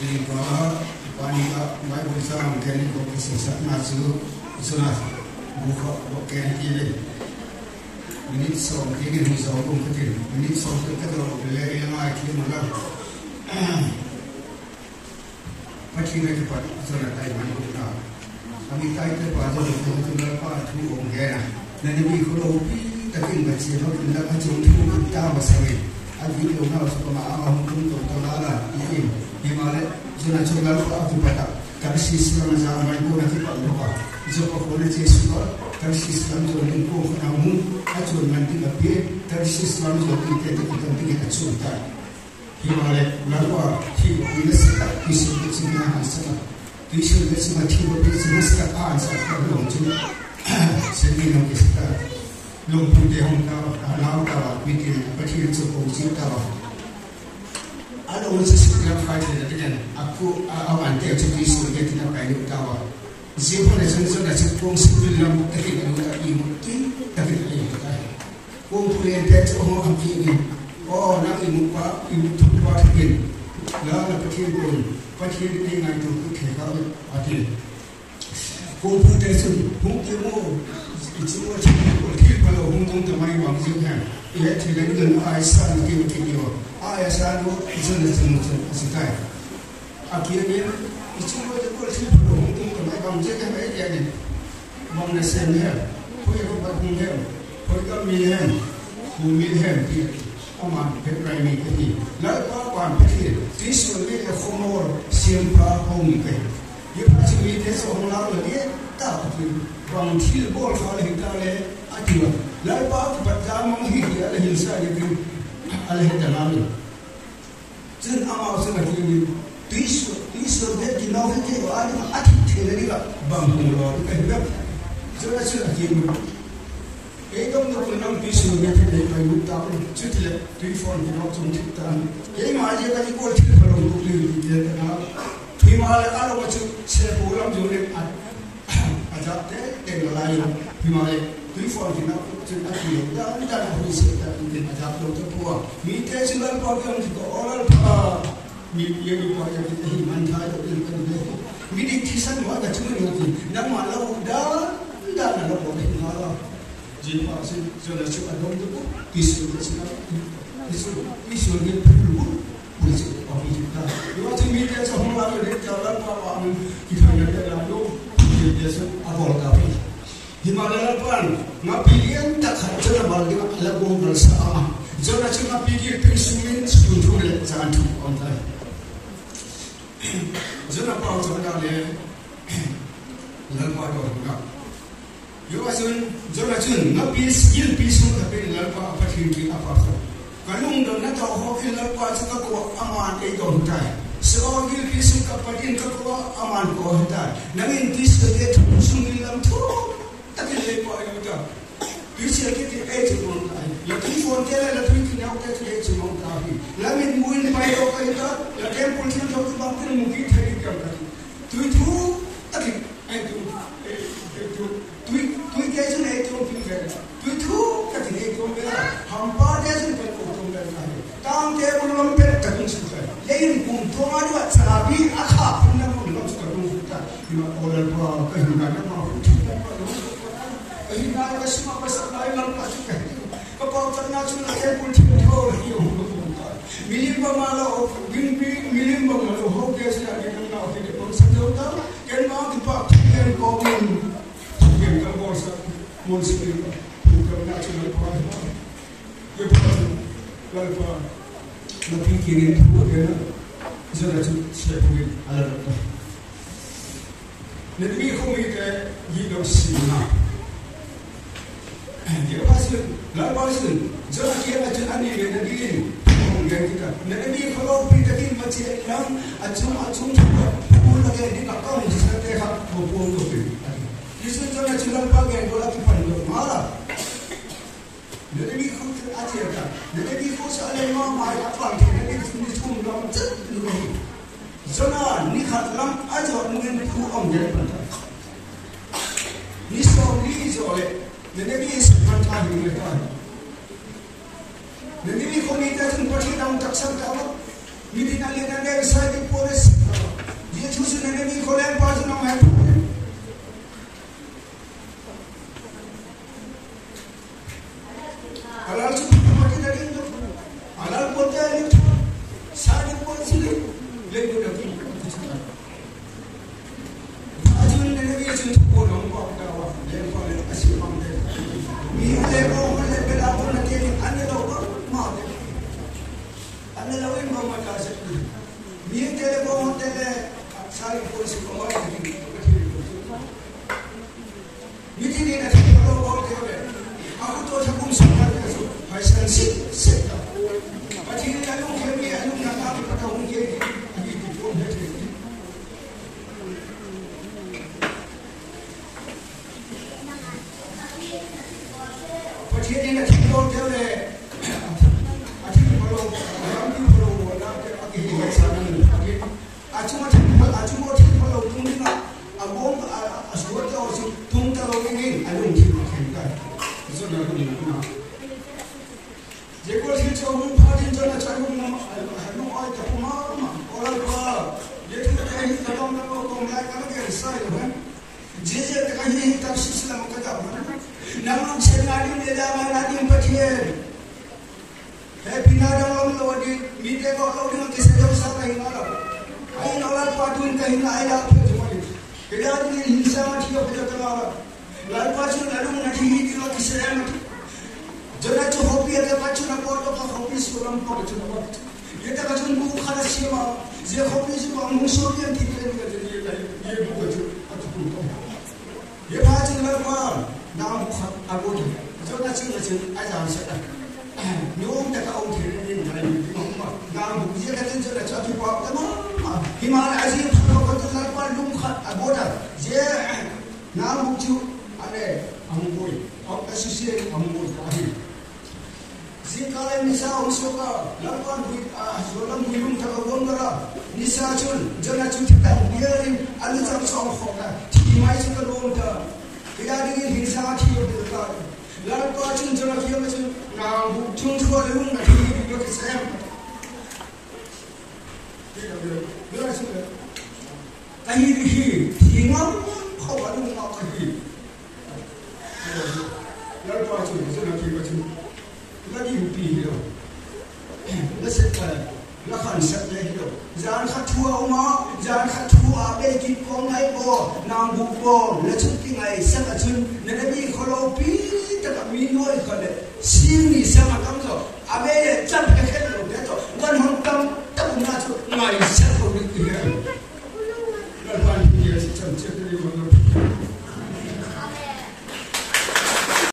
Jadi kalau wanita mai berusaha menggali profesi nasu sunat buka bukan kiri. Minit song kiri musuh pun kecil. Minit song kecil boleh yang mai kiri malam. Macam ni cepat sunat ay mana buka. Kami kait terpajar untuk lempa tu orang. Dan ini kalau tapi macam tu kita macam tu kita masih. Agi tu nak supaya awak mungkin tu tolak ini. Himalayan zona chungal ko afu pata tarsi islam zaman ko na tipa loka jo ko kole che suka tarsi islam jo nin ko na mu achon man ti lapie tarsi islam jo ti te ti ti ta chunta Himalayan lalwa ti ina sita isu ti na hasana isu ti sima ti ko ti sima sta an sa ka lo chu sendi no ki sta lo pu de hon ta ala ta mi ti pa ti chu ko chi ta ada orang sesuatu fight dengan aku awan dia jadi suruh dia tidak kaya utawa. Siapa nak sentuh nak sepung sebelum tapi kalau tak mungkin tapi tak boleh. Kau boleh dia orang kini. Oh nak muka ibu tuan kini. Lalu pergi dengan itu kita ada. Kau boleh sentuh mungkin mau itu kalau hongkong temai wang juga. Ia tidak dengan aisyah kita. Aisyah itu sesuatu. Akhirnya itu betul betul hongkong temai wang juga mereka ni. Wang nasional, punya bagian, punya milihan, milihan dia. Aman berani ini. Lalu apa pergi? Disuruh khomor siapa hongkong. Ia pasti dia seorang lalu dia tak. Wang til bol kalau kita le adiwa. Lalu apa pertama menghidup ada hilsa itu ada dalam. Jadi amal seperti ini. Tisu dia kinau itu ada ati teleri lah bangun lor. Jadi sudah kini. Itu untuk menang tisu dia tidak baik tahu. Jadi le telefon kinau cuma Jadi macam kali kau til kalau untuk dia kenal. Himalayan ada macam saya pulang jual ada dengan lain. Himalayan telefon kita cerita dia dan polisi kita ada doktor puas. Mitra silam program juga orang yang dipakai kita himan thai doktor kita. Mitra kisan mana cuma ni. Nama malu dah ada boleh malu. Jadi pasal sudah cukup doktor isu ni perlu polisi ofis kita. Macam mitra semua orang dia jalan apa kita ada lalu. Biasa awal kami. Himalayan pan, ngapilian tak kerja balik lagu bersama. Jangan cuma pikir pensiun sebelum le jangan tu online. Jangan apa jangan le lagu ada juga. Yogasun jangan cun ngapis ilpisu tapi lagu apa tinggi apa. Kalau undang nak tahu hoki lagu juga kau aman itu huntai. Seorang ilpisu kapatin kau aman kau huntai. Nangin tis dia sungguh dalam tu. Tapi lepas itu, bisa kita ejek montai. Lagi phone dia lagi kita nak ejek montai. Lagi mungkin baik orang itu, lagi politik jauh bangun mungkin hari kerja. Tu tapi tu kerja ni itu fikir. Tu kerja ni itu bela. Hampa dia tu berkumpul bela. Tang dia belum berkumpul suka. Lain kumpul ada sahabi akak pun nak kumpul suka kumpul. Orang tua kehidupan apa? Hina ada semua pasal lain lepas juga. Kapal internasional yang pun tidak tahu. Milim bamalau, milim bamalau. Hok dia sudah dikenal tidak pun sejauh kan mau dipak kan komen. Kan kapal municipal internasional kuasa. Lepas lepas lebih kiri itu kan sudah siapkan alat. Nanti komite hidup sini. Dia pasal, jangan kira jangan ni dia mungkin kita. Nanti kalau kita ni macam yang acung juga, pun lagi di kakak ni saya tak pun tu. Isu jangan jalan pakai bola pipan tu malah. Nanti kau ajar kan. Nanti kau soalan mai apa? Nanti ni semua dalam tu. Jangan ni katakan ajar mungkin tu orang jadi pandai. Ni soalnya. Nanti sekarang kami mereka. Nanti komite itu berarti dalam taksan kawan. Mungkin kalian ada saya di polis. na ni ko len pa na mai alal su ma ki dari ndo alal ko te ni sa ni ko si le ko da ki ajun na ni ji ko no ko da wa le ko le asi ma de mi le ko le be da ko na ke ni an le ko ma de an le wi ma ma ka se mi te le ko te le sa ni ko si ko ma de ki mi ti ni na ki ko ko te be aku tu saya pun suka tu, pasal sit. Macam ni kalau kami anu nak apa kata orang ke, lagi tu pun dah jadi. Macam ni nak tidur dia le, macam ni kalau orang ni kalau orang dia pakai hidup sana ni, acu kalau tu ni nak, abang asal dia orang tu kalau ini, anu mungkin macam जेको सिचो हूं फाटी जना चाहू हनु आ तपमा और का ये तो कहीं तमाम लोगों को मिला कर के हिस्सा है जे कहीं तफसील से मुकद्दम नमक से नाडी ले जा मैं नाडी पठिए है बिना दम लोडी मीटे को लोडी के से जब सा नहीं वाला आई नौला पाटून कहीं ना आया फिर जमाई केड़ा दी हिंसा ठियो फिर तमाम लाल पाचू लाडू नठी दिलो किसे मत जरा जो होपी है पाचू ना कोटो का होपी सुरम को चलो ये तक जो मुख खाना सीमा जे होपी से को मुसोरियन की के ये बुक जो ये पाचू ना को नाम अबो जो ना चिंग आ जा से न्योम तक औ थे ने नाम बुक ये का जो ना चाचू को तमाम हिमालय अजीब को तो ना को लुम खा अबो जे नाम book ale amboy au asisi amboy kahi zikala nisa usoka lapan buit zolam builum takagongara nisa chun jana chuta biarin alu jam song khoka timai chuka lonta kaya dingin hinsa thiyo bilka lalpa chun jana thiyo chun na bu chung chho lung na thi bi ke sam kahi hi thingam khawa lung na kahi lalu pasal itu nak macam lagi upi itu, nasi lahan set itu, jangan katua umah, jangan katua begi kongai bo, nambu bo, lecuk tingai sekacun, nabi kalau pi tak minoi kale, sini sama kamu, abe jam kekeh lo betul, dan hantam tak nak ngai sekau ni, lalu dia si jam cekli mana